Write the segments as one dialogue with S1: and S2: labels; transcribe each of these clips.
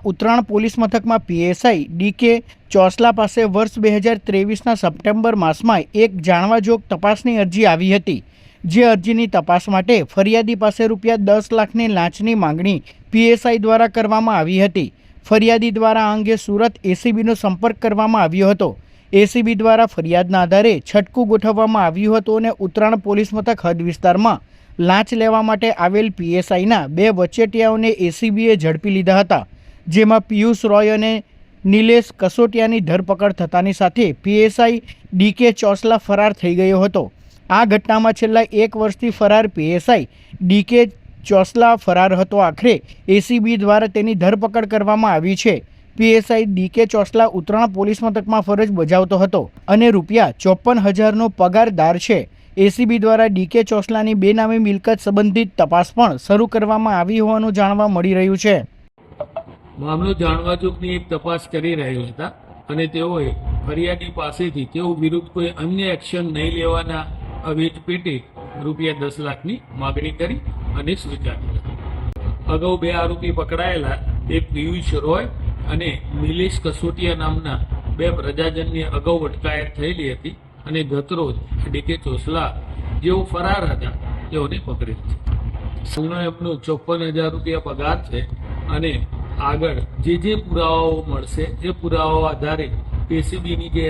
S1: Utran police મથકમાં PSI decay ચોસલા પાસે વર્ષ 2023ના સપ્ટેમ્બર માસમાં એક જાણવાજોગ તપાસની અરજી આવી હતી, જે અરજીની તપાસ માટે ફરિયાદી પાસે ₹10 લાખની લાંચની માંગણી પીએસઆઈ દ્વારા કરવામાં આવી હતી। ફરિયાદી દ્વારા આ અંગે સુરત એસીબીનો સંપર્ક કરવામાં આવ્યો હતો। એસીબી દ્વારા ફરિયાદના આધારે છટકું ગોઠવવામાં આવ્યું હતું અને ઉત્તરાણ પોલીસ મથક હદ વિસ્તારમાં લાંચ લેવા માટે આવેલ પીએસઆઈના 2 વચેટિયાઓને એસીબીએ ઝડપી લીધા હતા, જેમાં પિયુષ રોય અને નિલેશ કસોટિયાની ધરપકડ થતાની સાથે પીએસઆઈ ડીકે ચોસલા ફરાર થઈ ગયો હતો। આ ઘટનામાં છેલ્લા 1 વર્ષથી ફરાર પીએસઆઈ ડીકે ચોસલા ફરાર હતો। આખરે એસીબી દ્વારા તેની ધરપકડ કરવામાં આવી છે। પીએસઆઈ ડીકે ચોસલા ઉત્તરાણ પોલીસ મથકમાં ફરજ બજાવતો હતો અને ₹54,000નો પગારદાર છે। એસીબી દ્વારા ડીકે ચોસલાની બેનામી મિલકત સંબંધિત તપાસ પણ શરૂ કરવામાં આવી હોવાનું જાણવા મળી રહ્યું છે।
S2: મામલો જાણવાજોગની એક તપાસ કરી રહ્યા હતા અને તેઓએ ફરિયાદી પાસેથી તેઓ વિરુદ્ધ કોઈ અન્ય એક્શન નહીં લેવાના અવેજ પેટે ₹10 લાખની માગણી કરી અને સ્વીકારી। અગાઉ 2 આરોપી પકડાયેલા એક પિયુષ રોય અને નિલેશ કસોટિયા નામના 2 પ્રજાજનની અગાઉ અટકાયત થયેલી હતી અને ગતરોજ ડીકે ચોસલા જેઓ ફરાર હતા તેઓને પકડેલ છે। એમનો ₹54,000 પગાર છે અને આગળ જે પુરાવાઓ મળશે એ પુરાવાઓ આધારે એસીબીની જે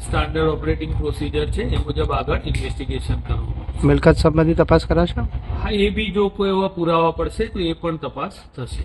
S2: સ્ટાન્ડર્ડ ઓપરેટિંગ પ્રોસિજર છે એ મુજબ આગળ ઇન્વેસ્ટિગેશન કરવું।
S3: મિલકત સંબંધી તપાસ કરાશો?
S2: હા, એ બી જો કોઈ એવા પુરાવા પડશે તો એ પણ તપાસ થશે।